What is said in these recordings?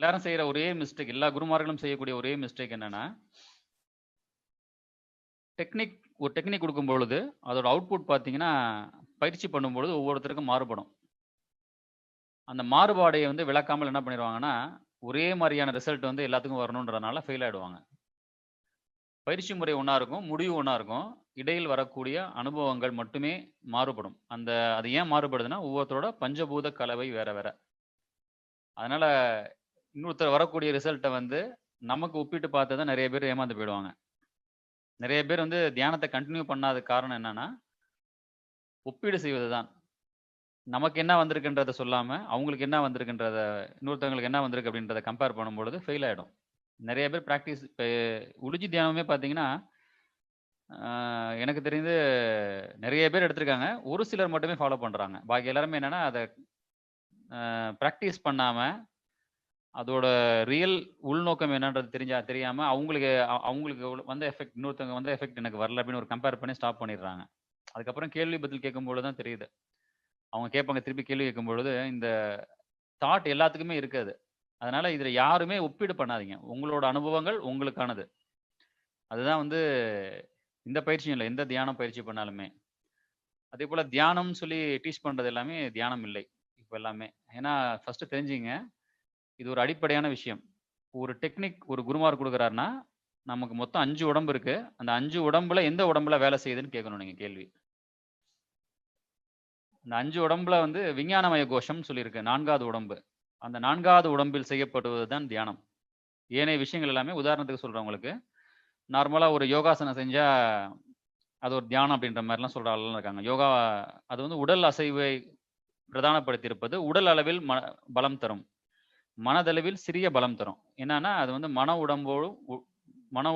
எல்லாரும் செய்யற ஒரே மிஸ்டேக், எல்லா குருமார்களும் செய்யக்கூடிய ஒரே மிஸ்டேக் என்னன்னா, ஒரு டெக்னிக் கொடுக்கும் பொழுது அதோட அவுட்புட் பார்த்தீங்கன்னா, பயிற்சி பண்ணும்பொழுது ஒவ்வொருத்தருக்கும் மாறுபடும். அந்த மாறுபாடை வந்து விளக்காமல் என்ன பண்ணிருவாங்கன்னா, ஒரே மாரியான ரிசல்ட் வந்து எல்லாத்துக்கும் வரணுன்றதுனால ஃபெயில் ஆயிடுவாங்க. பயிற்சி முறை ஒண்ணா இருக்கும், முடிவு ஒண்ணா இருக்கும். இடையில் வரக்கூடிய அனுபவங்கள் மட்டுமே மாறுபடும். அது ஏன் மாறுபடுதுன்னா, ஒவ்வொருத்தரோட பஞ்சபூத கலவை வேற வேற. அதனால இன்னொருத்தர் வரக்கூடிய ரிசல்ட்ட வந்து நமக்கு ஒப்பிட்டு பார்த்து தான் நெறைய பேர் ஏமாந்து போயிடுவாங்க. நெறைய பேர் வந்து தியானத்த கன்டின்யூ பண்ணாததுக்கு காரணம் என்னன்னா, ஒப்பீடு செய்வது தான். நமக்கு என்ன வந்திருக்குன்றத சொல்லாம, அவங்களுக்கு என்ன வந்திருக்குன்றத இன்னொருத்தவங்களுக்கு என்ன வந்திருக்கு அப்படின்றத கம்பேர் பண்ணும்பொழுது ஃபெயில் ஆயிடும். நெறைய பேர் பிராக்டிஸ் இப்ப உளுஜி தியானமே பார்த்தீங்கன்னா, எனக்கு தெரிந்து நெறைய பேர் எடுத்திருக்காங்க. ஒரு சிலர் மட்டுமே ஃபாலோ பண்றாங்க. பாக்கி எல்லாருமே என்னன்னா, அத பிராக்டிஸ் பண்ணாம, அதோட ரியல் உள்நோக்கம் என்னன்றது தெரியாம, அவங்களுக்கு வந்த எஃபெக்ட் இன்னொருத்தவங்க வந்த எஃபெக்ட் எனக்கு வரல அப்படின்னு ஒரு கம்பேர் பண்ணி ஸ்டாப் பண்ணிடுறாங்க. அதுக்கப்புறம் கேள்வி பதில் கேட்கும்பொழுது தான் தெரியுது. அவங்க கேட்பாங்க, திருப்பி கேள்வி கேட்கும்பொழுது, இந்த தாட் எல்லாத்துக்குமே இருக்காது. அதனால இதுல யாருமே ஒப்பீடு பண்ணாதீங்க. உங்களோட அனுபவங்கள் உங்களுக்கானது. அதுதான் வந்து இந்த பயிற்சியும் இல்ல. எந்த தியானம் பயிற்சி பண்ணாலுமே. அதேபோல தியானம்னு சொல்லி டீச் பண்றது எல்லாமே தியானம் இல்லை. இப்ப எல்லாமே. ஏன்னா ஃபர்ஸ்ட் தெரிஞ்சுங்க. இது ஒரு அடிப்படையான விஷயம். ஒரு டெக்னிக் ஒரு குருமார் குடுக்குறாருன்னா, நமக்கு மொத்தம் 5 உடம்பு இருக்கு. அந்த 5 உடம்புல எந்த உடம்புல வேலை செய்யுதுன்னு கேட்கணும் நீங்க கேள்வி. அந்த 5 உடம்புல வந்து விஞ்ஞானமய கோஷம்னு சொல்லியிருக்கு. 4வது உடம்பு. அந்த 4வது உடம்பில் செய்யப்படுவது தான் தியானம். ஏனைய விஷயங்கள் எல்லாமே உதாரணத்துக்கு சொல்றேன் உங்களுக்கு. நார்மலா ஒரு யோகாசனம் செஞ்சா, அது ஒரு தியானம் அப்படின்ற மாரிலாம் சொல்ற ஆளுலாம் இருக்காங்க. யோகா அது வந்து உடல் அசைவை பிரதானப்படுத்தியிருப்பது, உடல் அளவில் பலம் தரும். மனதளவில் சிறிய பலம் தரும். என்னன்னா, அது வந்து மன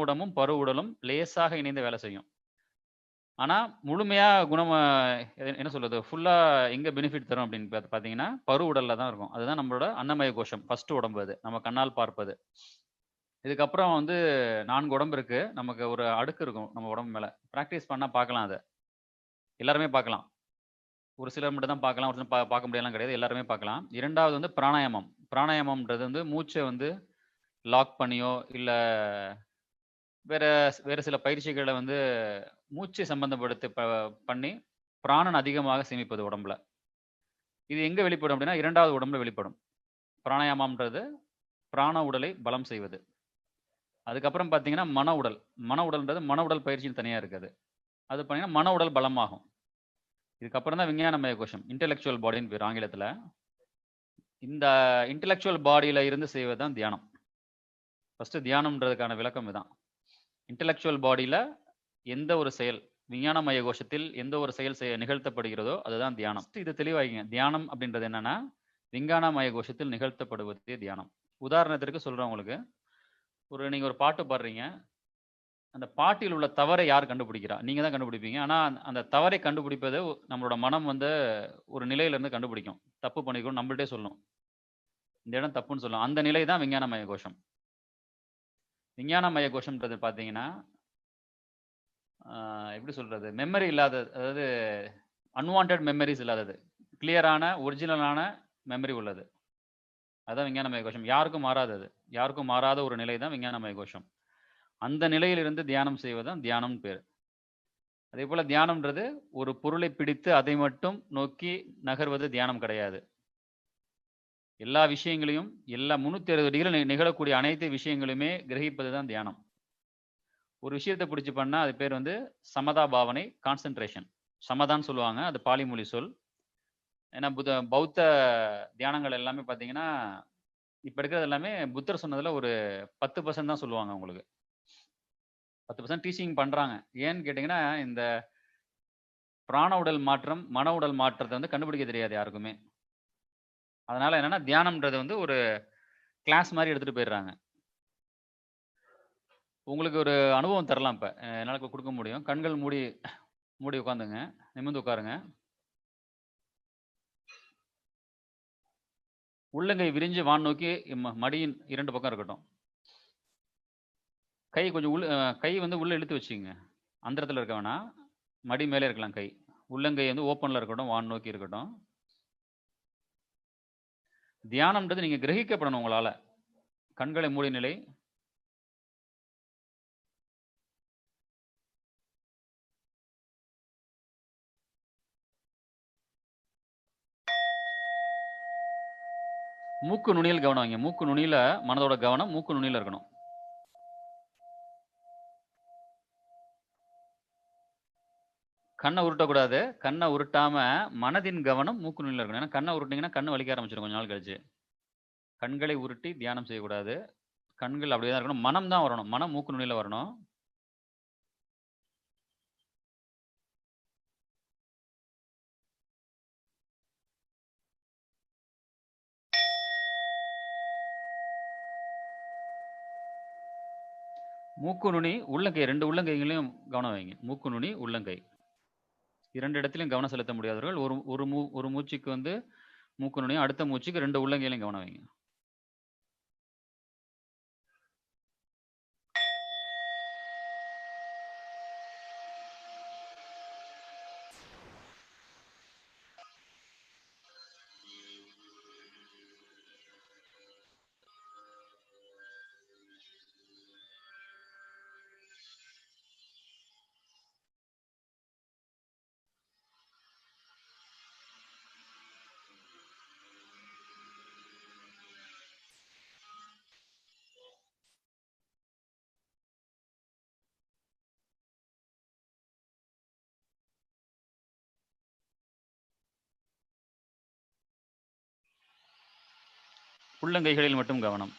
உடம்பும், பரு உடலும் லேசாக இணைந்து வேலை செய்யும். ஆனா, முழுமையா என்ன சொல்றது? ஃபுல்லா எங்க பெனிஃபிட் தரும் அப்படின்னு பார்த்தீங்கன்னா, பரு உடல்ல தான் இருக்கும். அதுதான் நம்மளோட அன்னமய கோஷம். ஃபர்ஸ்ட் உடம்பு அது. நம்ம கண்ணால் பார்ப்பது. இதுக்கப்புறம் வந்து 4 உடம்பு இருக்கு. நமக்கு ஒரு அடுக்கு இருக்கும் நம்ம உடம்பு மேல. பிராக்டிஸ் பண்ணா பார்க்கலாம் அத. எல்லாருமே பார்க்கலாம். ஒரு சிலர் மட்டும் தான் பார்க்கலாம். ஒரு சிலர் பார்க்க முடியாதுலாம் கிடையாது. எல்லாருமே பார்க்கலாம். 2வது வந்து பிராணாயாமம். பிராணாயாமம்ன்றது வந்து மூச்ச வந்து லாக் பண்ணியோ, இல்ல வேற வேற சில பயிற்சிகள வந்து மூச்சை சம்பந்தப்படுத்தி பண்ணி பிராணன் அதிகமாக சேமிப்பது உடம்புல. இது எங்க வெளிப்படும் அப்படின்னா, 2வது உடம்புல வெளிப்படும். பிராணாயாமம்ன்றது பிராண உடலை பலம் செய்வது. அதுக்கப்புறம் பார்த்தீங்கன்னா, மன உடல். மன உடல்ன்றது மன உடல் பயிற்சின்னு தனியா இருக்கு அது. அது பண்ணீங்கன்னா, மன உடல் பலமாகும். இதுக்கப்புறம் தான் விஞ்ஞானமய கோஷம். இன்டலெக்சுவல் பாடின்னு பேரு ஆங்கிலத்துல. இந்த இன்டலெக்சுவல் பாடியில இருந்து செய்வது தான் தியானம். ஃபர்ஸ்ட் தியானம்ன்றதுக்கான விளக்கம் இதான். இன்டலெக்சுவல் பாடியில எந்த ஒரு செயல், விஞ்ஞானமய கோஷத்தில் எந்த ஒரு செயல் நிகழ்த்தப்படுகிறதோ அதுதான் தியானம். இது தெளிவாகிங்க. தியானம் அப்படின்றது என்னன்னா, விஞ்ஞானமய கோஷத்தில் நிகழ்த்தப்படுவதே தியானம். உதாரணத்திற்கு சொல்றேன் உங்களுக்கு. நீங்க ஒரு பாட்டு பாடுறீங்க. அந்த பாட்டில் உள்ள தவறை யார் கண்டுபிடிக்கிறா? நீங்க தான் கண்டுபிடிப்பீங்க. ஆனா, அந்த தவறை கண்டுபிடிப்பது நம்மளோட மனம் வந்து ஒரு நிலையில இருந்து கண்டுபிடிக்கும். தப்பு பண்ணியிருக்கோம்னு நம்மள்ட்டயே சொல்லும். இந்த இடம் தப்புன்னு சொல்லும். அந்த நிலை தான் விஞ்ஞானமய கோஷம். விஞ்ஞானமய கோஷம்ன்றது பார்த்தீங்கன்னா, எப்படி சொல்றது? மெமரி இல்லாத, அதாவது அன்வான்டட் மெமரீஸ் இல்லாதது. கிளியரான, ஒரிஜினலான மெமரி உள்ளது. அதான் விஞ்ஞானமய கோஷம். யாருக்கும் மாறாதது. யாருக்கும் மாறாத ஒரு நிலை தான் விஞ்ஞானமய கோஷம். அந்த நிலையிலிருந்து தியானம் செய்வது தான் தியானம்னு பேரு. அதேபோல தியானம்ன்றது ஒரு பொருளை பிடித்து அதை மட்டும் நோக்கி நகர்வது தியானம் கிடையாது. எல்லா விஷயங்களையும், எல்லா 360 டிகிரி நிகழக்கூடிய அனைத்து விஷயங்களையுமே கிரகிப்பது தான் தியானம். ஒரு விஷயத்த பிடிச்சு பண்ணா அது பேர் வந்து சமதா பாவனை, கான்சன்ட்ரேஷன். சமதான்னு சொல்லுவாங்க. அது பாலி மொழி சொல். ஏன்னா பௌத்த தியானங்கள் எல்லாமே பார்த்தீங்கன்னா, இப்ப இருக்கிறது எல்லாமே புத்தர் சொன்னதுல ஒரு 10% தான் சொல்லுவாங்க உங்களுக்கு. 10% டீச்சிங் பண்றாங்க. ஏன்னு கேட்டீங்கன்னா, இந்த பிராண உடல் மாற்றம், மன உடல் மாற்றத்த வந்து கண்டுபிடிக்க தெரியாது யாருக்குமே. அதனால என்னன்னா, தியானம்ன்றது வந்து ஒரு கிளாஸ் மாரி எடுத்துட்டு போயிடுறாங்க. உங்களுக்கு ஒரு அனுபவம் தரலாம் இப்ப. என்னால இப்ப குடுக்க முடியும். கண்கள் மூடி மூடி உட்காந்துங்க. நிமிர்ந்து உட்காருங்க. உள்ளங்கை விரிஞ்சு வான் நோக்கி மடியின் 2 பக்கம் இருக்கட்டும். கை கொஞ்சம் கை வந்து உள்ள இழுத்து வச்சுக்கங்க. அந்த இடத்துல இருக்க வேணாம். மடி மேலே இருக்கலாம் கை. உள்ளங்கை வந்து ஓப்பன்ல இருக்கட்டும், வான் நோக்கி இருக்கட்டும். தியானம்ன்றது நீங்க கிரகிக்கப்படணும் உங்களால. கண்களை மூடிய நிலை. மூக்கு நுனியில் கவனம் வைங்க. மூக்கு நுனியில மனதோட கவனம் மூக்கு நுனியில இருக்கணும். கண்ணை உருட்டக்கூடாது. கண்ணை உருட்டாம மனதின் கவனம் மூக்கு நுனியில இருக்கணும். ஏன்னா கண்ணை உருட்டினீங்கன்னா கண்ணு வலிக்க ஆரம்பிச்சிடும் கொஞ்ச நாள் கழிச்சு. கண்களை உருட்டி தியானம் செய்யக்கூடாது. கண்கள் அப்படியே தான் இருக்கணும். மனம் தான் வரணும். மனம் மூக்கு நுனியில வரணும். மூக்கு நுனி, உள்ளங்கை 2 உள்ளங்கைகளையும் கவனம் வைங்க. மூக்கு நுனி, உள்ளங்கை 2 இடத்திலும் கவனம் செலுத்த முடியாதவர்கள் ஒரு மூச்சுக்கு வந்து மூக்கு நுனியும், அடுத்த மூச்சுக்கு 2 உள்ளங்கையிலையும் கவனம் வைங்க. உள்ளங்கைகளில் மட்டும் கவனம்.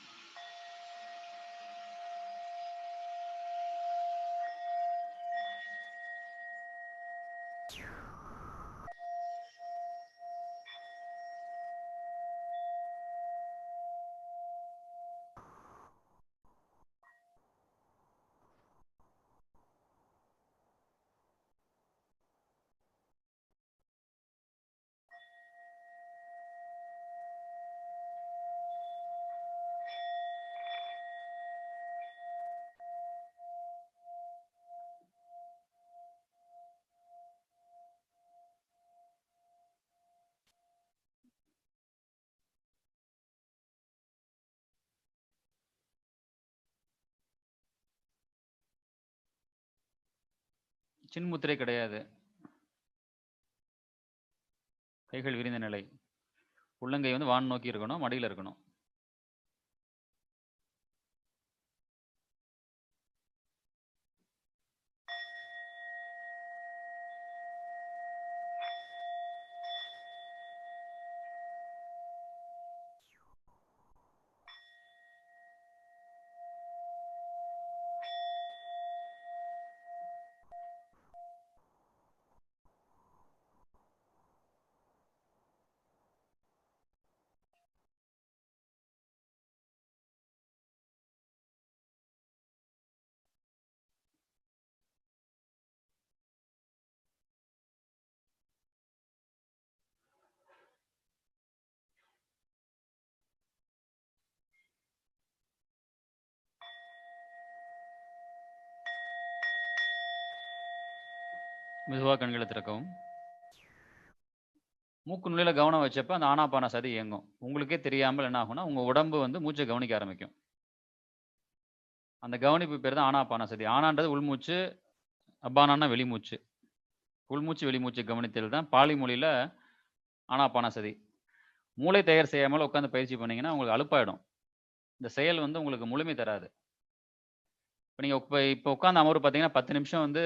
சின்முத்திரை கிடையாது. கைகள் விரிந்த நிலை. உள்ளங்கை வந்து வான் நோக்கி இருக்கணும், மடியில் இருக்கணும். மெதுவாக கண்களை திறக்கவும். மூக்கு நுனியில கவனம் வச்சப்ப அந்த ஆனாபான சதி இயங்கும். உங்களுக்கே தெரியாமல் என்ன ஆகும்னா உங்க உடம்பு வந்து மூச்சை கவனிக்க ஆரம்பிக்கும். அந்த கவனிப்பு பேர் தான் ஆனாபான சதி. ஆனான்றது உள்மூச்சு, அபானான்னா வெளிமூச்சு. உள்மூச்சு வெளிமூச்சு கவனித்தல் தான் பாலி மொழியில ஆனாபான சதி. மூளை தயார் செய்யாமல் உட்காந்து பயிற்சி பண்ணீங்கன்னா உங்களுக்கு அலுப்பாயிடும். இந்த செயல் வந்து உங்களுக்கு முழுமை தராது. இப்போ நீங்க இப்போ உட்காந்து அமர்வு பார்த்தீங்கன்னா 10 நிமிஷம் வந்து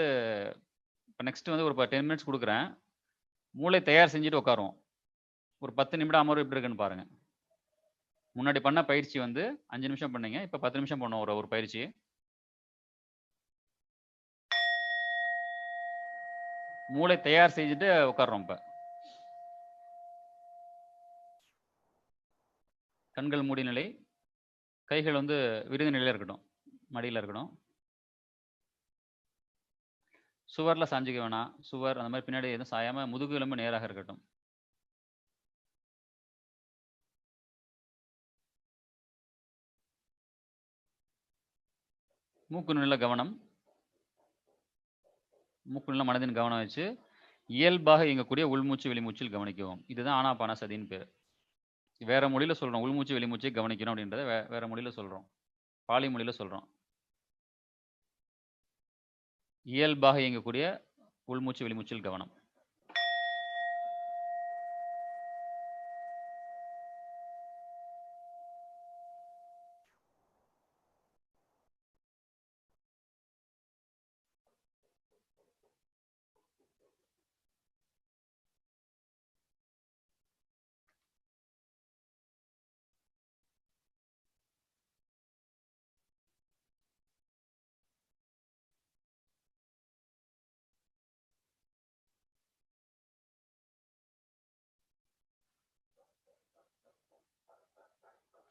இப்போ நெக்ஸ்ட் வந்து ஒரு 10 மினிட்ஸ் கொடுக்குறேன். மூளை தயார் செஞ்சுட்டு உட்காருவோம். ஒரு 10 நிமிடம் அமர்வு எப்படி இருக்குன்னு பாருங்க. முன்னாடி பண்ண பயிற்சி வந்து 5 நிமிஷம் பண்ணீங்க. இப்போ 10 நிமிஷம் பண்ணோம் ஒரு பயிற்சி. மூளை தயார் செஞ்சுட்டு உட்கார்றோம் இப்போ. கண்கள் மூடி நிலை. கைகள் வந்து விரிந்த நிலையில் இருக்கட்டும், மடியில் இருக்கணும். சுவர்ல சாஞ்சிக்க வேணாம். சுவர் அந்த மாதிரி பின்னாடி எதுவும் சாயாம முதுகு எலும்பு நேராக இருக்கட்டும். மூக்கு நுனியில கவனம். மூக்கு நுனியில மனதின் கவனம் வச்சு இயல்பாக இயங்கக்கூடிய உள்மூச்சு வெளிமூச்சில் கவனிக்கவும். இதுதான் ஆனாபான சதின்னு பேர். வேற மொழியில சொல்றோம். உள்மூச்சு, வெளிமூச்சை கவனிக்கணும் அப்படின்றத வேற மொழியில சொல்றோம். பாலி மொழியில சொல்றோம். இயல்பாக இயங்கக்கூடிய உள்மூச்சு, வெளிமூச்சில் கவனம்.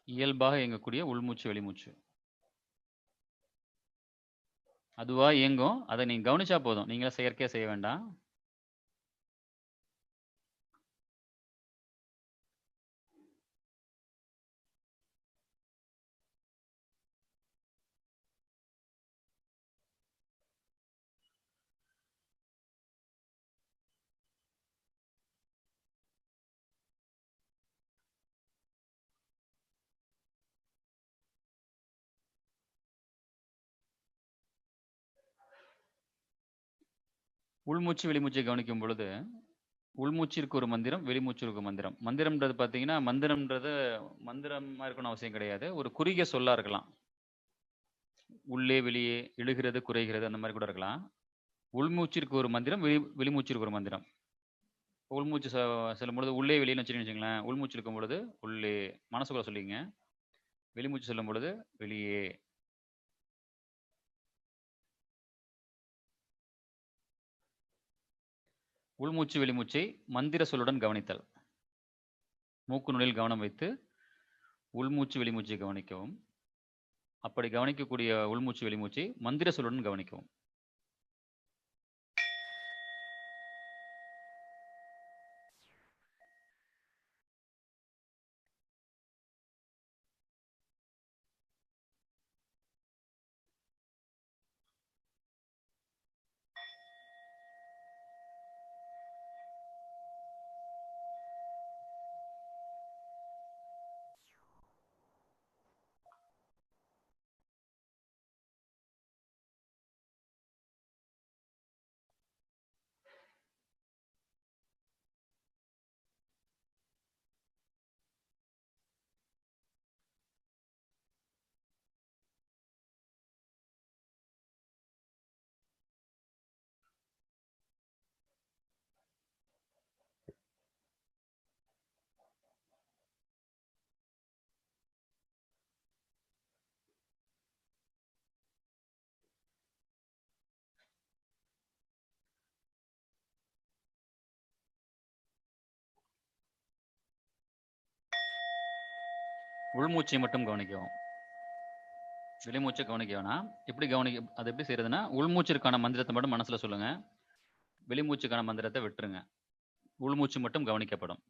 இயல்பாக இயங்கக்கூடிய உள்மூச்சு, வெளிமூச்சு. அதுவா இயங்கும். அதை நீங்க கவனிச்சா போதும். நீங்களே செயற்கையா செய்ய வேண்டாம். உள்மூச்சு, வெளிமூச்சை கவனிக்கும் பொழுது, உள்மூச்சிற்கு ஒரு மந்திரம், வெளிமூச்சிற்கு ஒரு மந்திரம். மந்திரம்ன்றது பார்த்தீங்கன்னா, மந்திரமா இருக்கணும்னு அவசியம் கிடையாது. ஒரு குறுகிய சொல்லா இருக்கலாம். உள்ளே, வெளியே, இழுகிறது, குறைகிறது அந்த மாரி கூட இருக்கலாம். உள்மூச்சிற்கு ஒரு மந்திரம், வெளிமூச்சிற்கு ஒரு மந்திரம். உள்மூச்சு செல்லும்பொழுது உள்ளே, வெளியேன்னு வச்சுக்கங்களேன். உள்மூச்சு இழுக்கும் பொழுது உள்ளே மனசுக்குள்ள சொல்லிக்கங்க. வெளிமூச்சு செல்லும் பொழுது வெளியே. உள்மூச்சு, வெளிமூச்சை மந்திர சொல்லுடன் கவனித்தல். மூக்கு நுனியில் கவனம் வைத்து உள்மூச்சு, வெளிமூச்சை கவனிக்கவும். அப்படி கவனிக்கக்கூடிய உள்மூச்சு, வெளிமூச்சை மந்திர சொல்லுடன் கவனிக்கவும். உள்மூச்சை மட்டும் கவனிக்கவும். வெளிமூச்சை கவனிக்க வேணாம். அது எப்படி செய்யறதுன்னா, உள்மூச்சிற்கான மந்திரத்தை மட்டும் மனசுல சொல்லுங்க. வெளிமூச்சுக்கான மந்திரத்தை விட்டுருங்க. உள்மூச்சு மட்டும் கவனிக்கப்படும்.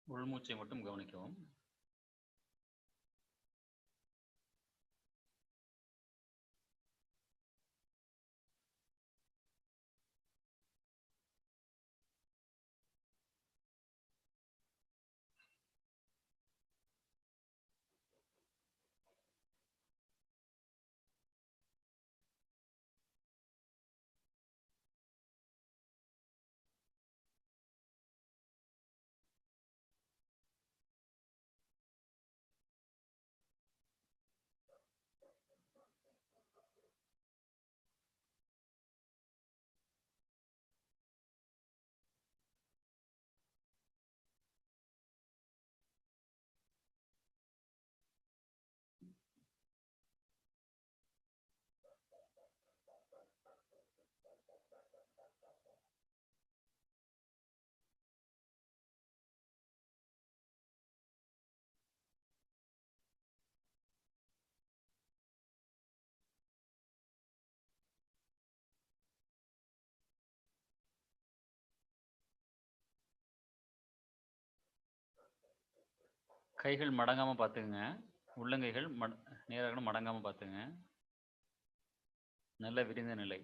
உள்மூச்சை மட்டும் கவனிக்கவும். கைகள் மடங்காம பார்த்துக்குங்க. உள்ளங்கைகள் நேராக மடங்காம பார்த்துங்க. நல்ல விரிந்த நிலை.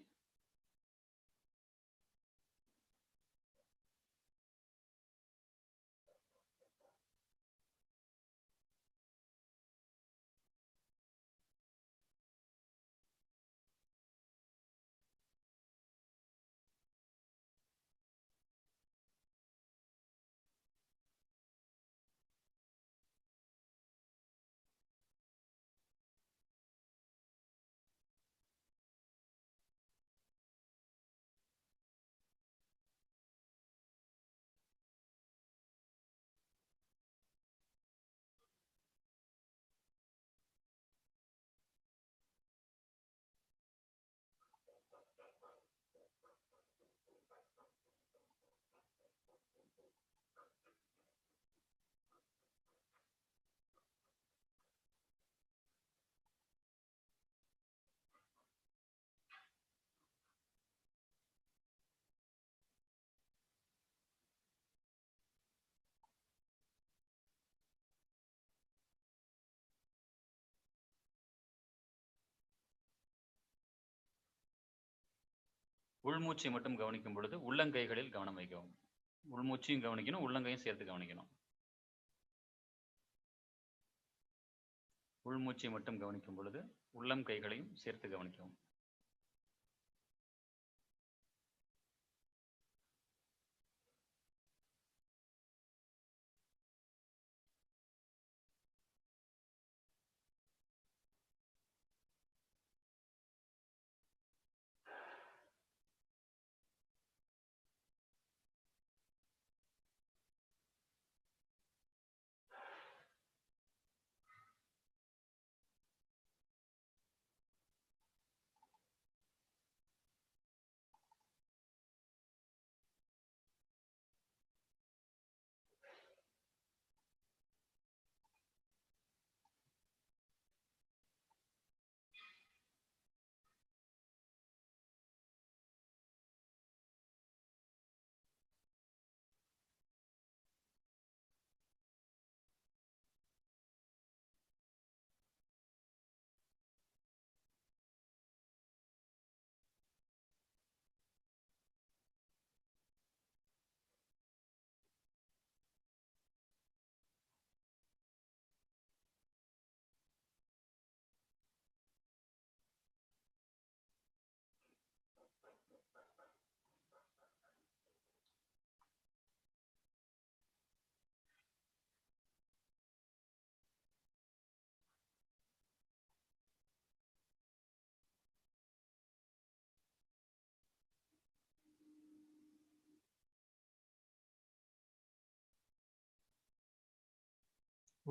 உள்மூச்சை மட்டும் கவனிக்கும் பொழுது உள்ளங்கைகளில் கவனம் வைக்கவும். உள்மூச்சையும் கவனிக்கணும், உள்ளங்கையும் சேர்த்து கவனிக்கணும். உள்மூச்சை மட்டும் கவனிக்கும் பொழுது உள்ளம் கைகளையும் சேர்த்து கவனிக்கவும்.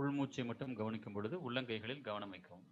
உள்மூச்சை மட்டும் கவனிக்கும் பொழுது உள்ளங்கைகளில் கவனம் வைக்கவும்.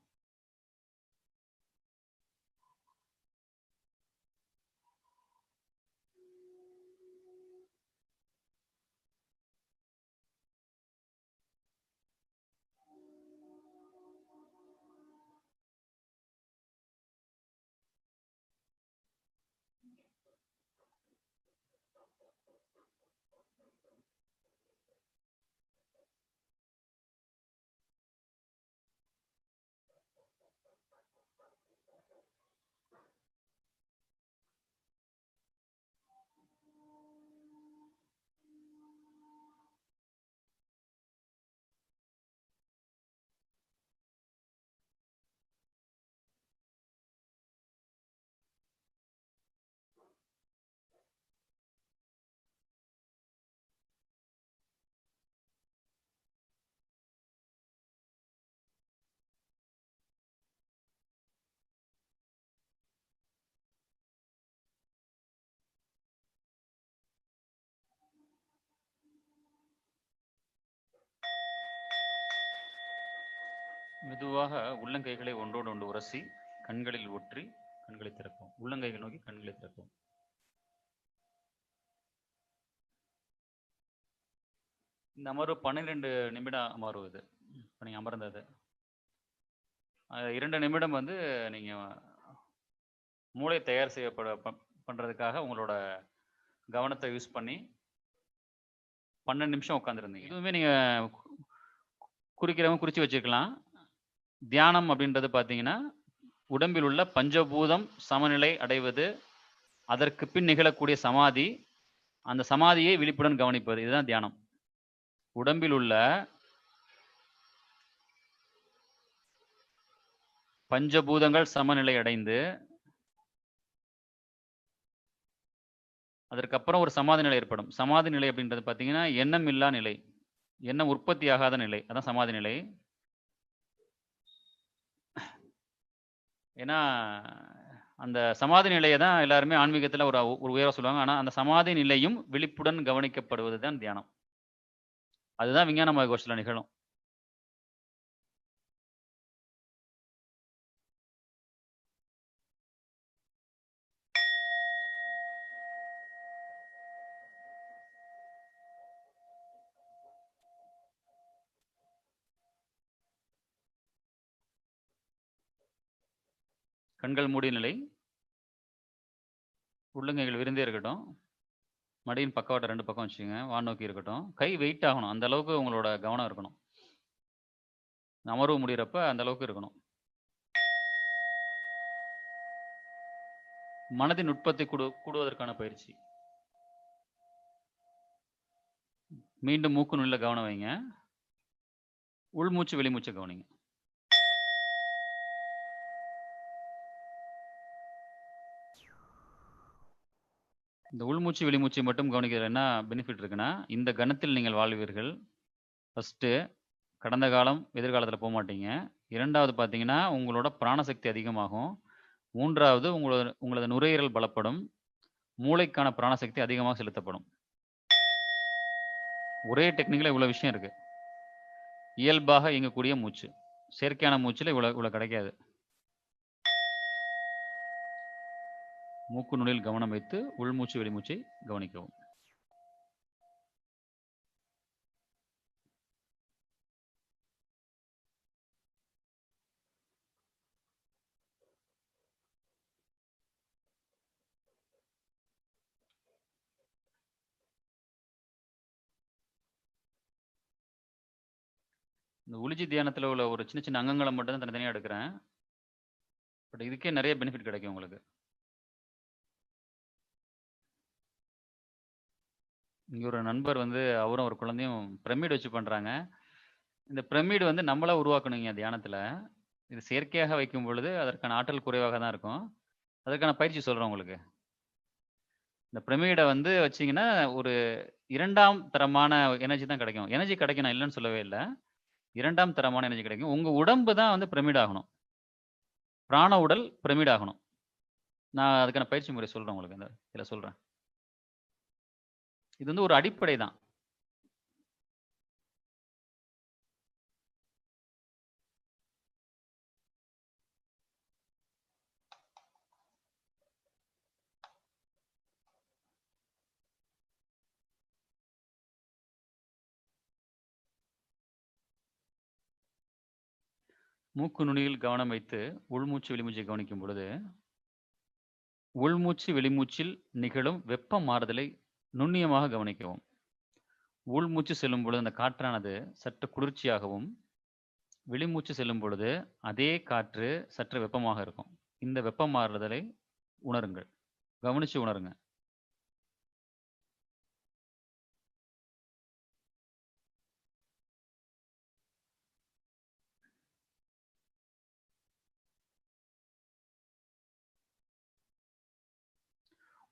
மெதுவாக உள்ளங்கைகளை ஒன்றோடு ஒன்று உரசி கண்களில் ஒற்றி கண்களை திறக்கும். உள்ளங்கைகள் நோக்கி கண்களை திறக்கும். இந்த அமர்வு 12 நிமிடம் அமர்வு இது. இப்போ நீங்கள் அமர்ந்தது 2 நிமிடம் வந்து நீங்கள் மூளை தயார் பண்ணுறதுக்காக உங்களோட கவனத்தை யூஸ் பண்ணி 12 நிமிஷம் உட்காந்துருந்தீங்க. இதுவுமே நீங்கள் குறிக்கிறவங்க குறிச்சு வச்சுக்கலாம். தியானம் அப்படின்றது பார்த்தீங்கன்னா, உடம்பில் உள்ள பஞ்சபூதம் சமநிலை அடைவது, அதற்கு பின் நிகழக்கூடிய சமாதி, அந்த சமாதியை விழிப்புடன் கவனிப்பது. இதுதான் தியானம். உடம்பில் உள்ள பஞ்சபூதங்கள் சமநிலை அடைந்து, அதற்கப்புறம் ஒரு சமாதி நிலை ஏற்படும். சமாதி நிலை அப்படின்றது பார்த்தீங்கன்னா, எண்ணம் இல்லா நிலை. எண்ணம் உற்பத்தி ஆகாத நிலை. அதான் சமாதி நிலை. ஏன்னா, அந்த சமாதி நிலைய தான் எல்லாருமே ஆன்மீகத்துல ஒரு உயர்வா சொல்லுவாங்க. ஆனா, அந்த சமாதி நிலையும் விழிப்புடன் கவனிக்கப்படுவது தான் தியானம். அதுதான் விஞ்ஞான கோஷத்துல நிகழும். கண்கள் மூடிய நிலை. உள்ளங்கைகள் விரிந்தே இருக்கட்டும். மடியின் பக்கவாட்ட 2 பக்கம் வச்சுக்கங்க. வான் நோக்கி இருக்கட்டும். கை வெயிட் ஆகணும். அந்த அளவுக்கு உங்களோட கவனம் இருக்கணும். அமர்வு முடியிறப்ப அந்த அளவுக்கு இருக்கணும். மனதின் உற்பத்தி கூடுவதற்கான பயிற்சி. மீண்டும் மூக்கு நுனியில கவனம் வைங்க. உள்மூச்சு, வெளிமூச்ச கவனிங்க. இந்த உள்மூச்சு, வெளிமூச்சை மட்டும் கவனிக்கிறதுல என்ன பெனிஃபிட் இருக்குன்னா, இந்த கணத்தில் நீங்கள் வாழ்வீர்கள். ஃபர்ஸ்ட்டு கடந்த காலம், எதிர்காலத்துல போமாட்டீங்க. 2வது பார்த்தீங்கன்னா, உங்களோட பிராணசக்தி அதிகமாகும். 3வது உங்களது நுரையீரல் பலப்படும். மூளைக்கான பிராணசக்தி அதிகமாக செலுத்தப்படும். ஒரே டெக்னிக்ல இவ்வளோ விஷயம் இருக்கு. இயல்பாக இயங்கக்கூடிய மூச்சு. செயற்கையான மூச்சுல இவ்வளோ கிடைக்காது. மூக்கு நுனியில் கவனம் வைத்து உள்மூச்சு, வெளிமூச்சை கவனிக்கவும். இந்த உளிச்சி தியானத்துல உள்ள ஒரு சின்ன சின்ன அங்கங்கள மட்டும் தான் தனித்தனியா எடுக்கிறேன். பட் இதுக்கே நிறைய பெனிஃபிட் கிடைக்கும் உங்களுக்கு. இங்க ஒரு நண்பர் வந்து அவரும் ஒரு குழந்தையும் பிரமிட் வச்சு பண்றாங்க. இந்த பிரமிட் வந்து நம்மளா உருவாக்கணுங்க தியானத்துல. இது செயற்கையாக வைக்கும் பொழுது அதற்கான ஆற்றல் குறைவாக தான் இருக்கும். அதற்கான பயிற்சி சொல்றேன் உங்களுக்கு. இந்த பிரமிட வந்து வச்சீங்கன்னா, ஒரு 2ஆம் தரமான எனர்ஜி தான் கிடைக்கும். எனர்ஜி கிடைக்கும் நான் இல்லன்னு சொல்லவே இல்ல. 2ஆம் தரமான எனர்ஜி கிடைக்கும். உங்க உடம்பு தான் வந்து பிரமிட் ஆகணும். பிராண உடல் பிரமிட் ஆகணும். நான் அதுக்கான பயிற்சி முறை சொல்றேன் உங்களுக்கு. இதுல சொல்றேன். இது வந்து ஒரு அடிப்படை தான். மூக்கு நுனியில் கவனம் வைத்து உள்மூச்சு, வெளிமூச்சை கவனிக்கும் பொழுது, உள்மூச்சு, வெளிமூச்சில் நிகழும் வெப்ப மாறுதலை நுண்ணியமாக கவனிக்கவும். உள்மூச்சு செல்லும் பொழுது அந்த காற்றானது சற்று குளிர்ச்சியாகவும், வெளிமூச்சு செல்லும் பொழுது அதே காற்று சற்று வெப்பமாக இருக்கும். இந்த வெப்ப மாறுதலை உணருங்கள். கவனிச்சு உணருங்க.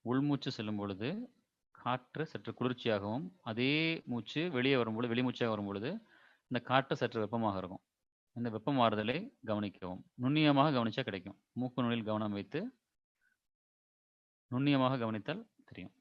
உள்மூச்சு செல்லும் பொழுது காற்று சற்று குளிர்ச்சியாகவும், அதே மூச்சு வெளியே வரும்பொழுது வெளிமூச்சாக வரும்பொழுது, இந்த காற்று சற்று வெப்பமாக இருக்கும். இந்த வெப்ப மாறுதலை கவனிக்கவும். நுண்ணியமாக கவனிச்சா கிடைக்கும். மூக்கு நுனியில் கவனம் வைத்து நுண்ணியமாக கவனித்தால் தெரியும்.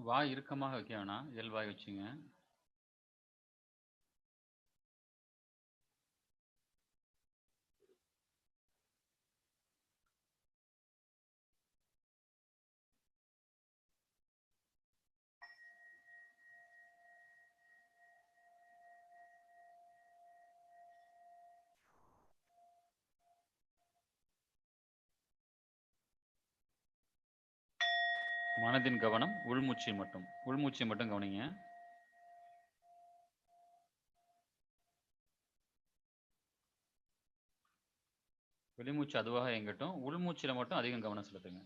வாய் இறுக்கமாக வைக்க வேணாம். இயல்பாய் வச்சுங்க. மனதின் கவனம் உள்மூச்சில் மட்டும். உள்மூச்சை மட்டும் கவனிங்க. வெளிமூச்சு அதுவாக இயங்கட்டும். உள்மூச்சில மட்டும் அதிகம் கவனம் செலுத்துங்க.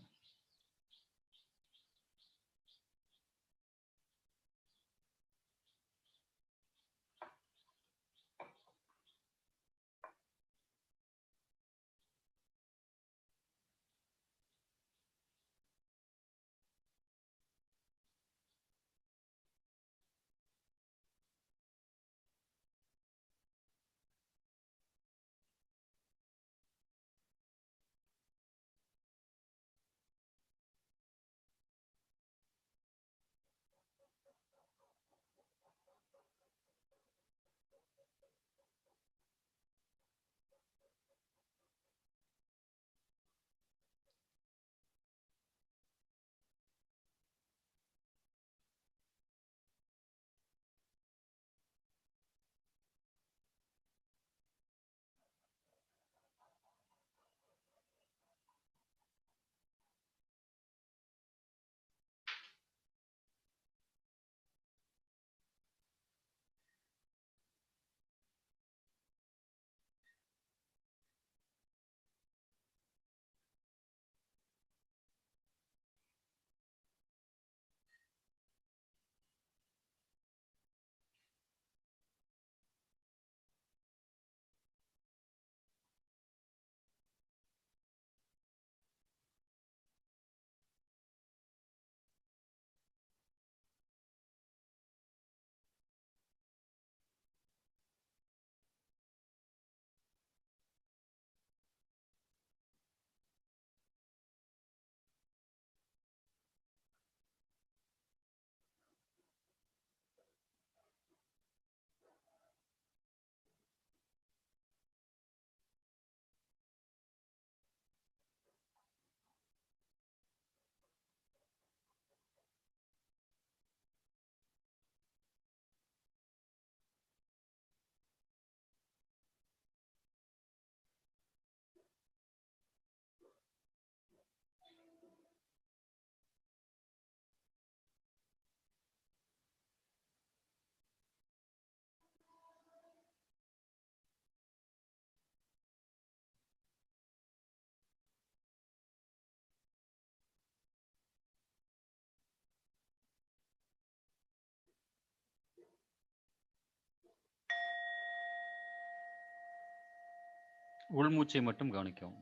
உள்மூச்சை மட்டும் கவனிக்கவும்.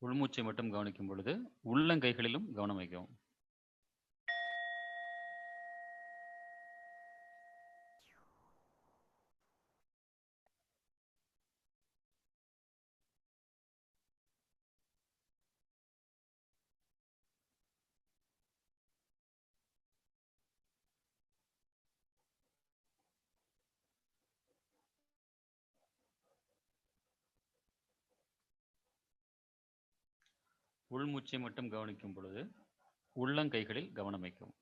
உள்மூச்சை மட்டும் கவனிக்கும் பொழுது உள்ளங்கைகளிலும் கவனம் வைக்கவும். உள்மூச்சை மட்டும் கவனிக்கும் பொழுது உள்ளங்கைகளில் கவனம் வைக்கவும்.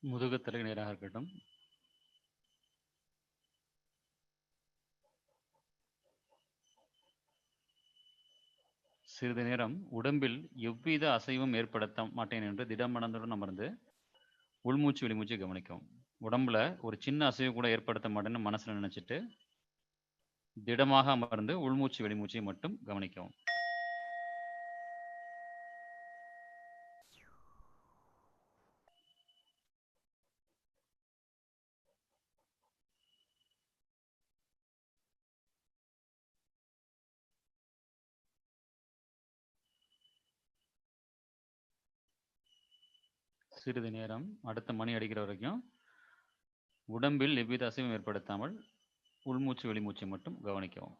முதுகு தலை நேராக இருக்கட்டும். சிறிது நேரம் உடம்பில் எவ்வித அசைவும் ஏற்படுத்த மாட்டேன் என்று திடமனதுடன் அமர்ந்து உள்மூச்சு வெளிமூச்சு கவனிக்கவும். உடம்புல ஒரு சின்ன அசைவு கூட ஏற்படுத்த மாட்டேன்னு மனசுல நினைச்சிட்டு திடமாக அமர்ந்து உள்மூச்சு வெளிமூச்சை மட்டும் கவனிக்கவும். சிறிது நேரம் அடுத்த மணி அடிக்கிற வரைக்கும் உடம்பில் எவ்வித அசைவும் ஏற்படுத்தாமல் உள்மூச்சு வெளிமூச்சை மட்டும் கவனிக்கவும்.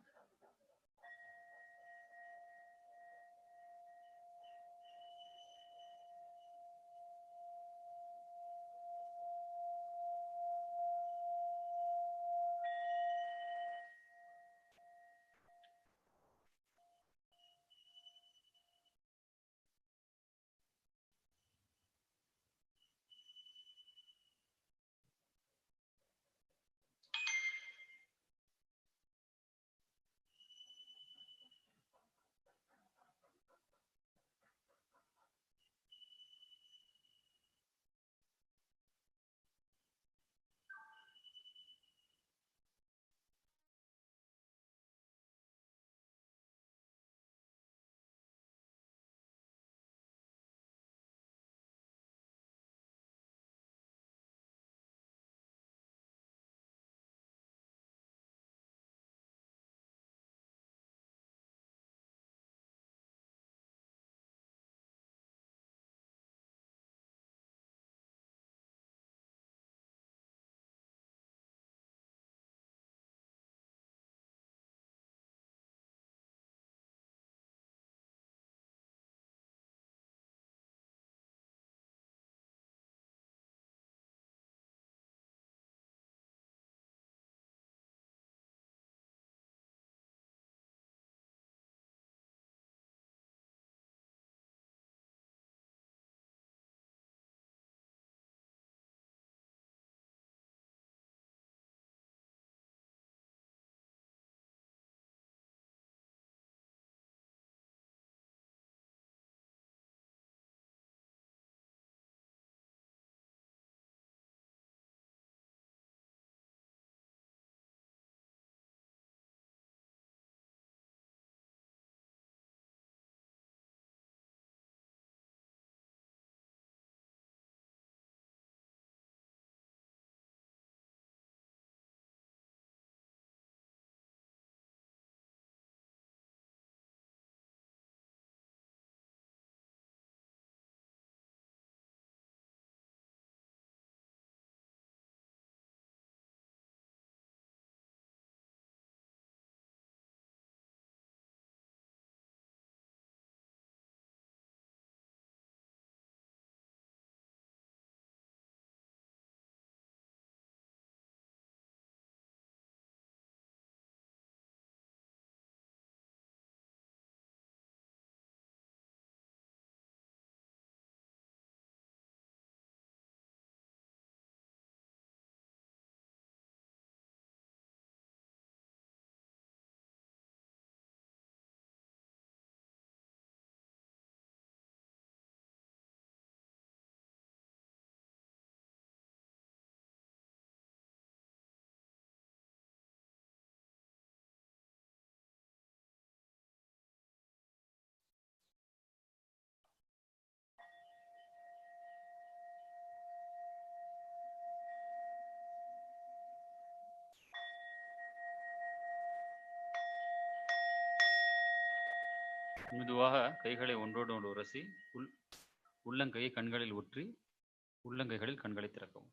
மெதுவாக கைகளை ஒன்றோடு ஒன்று உரசி உள்ளங்கையை கண்களில் ஊற்றி உள்ளங்கைகளில் கண்களை திறக்கவும்.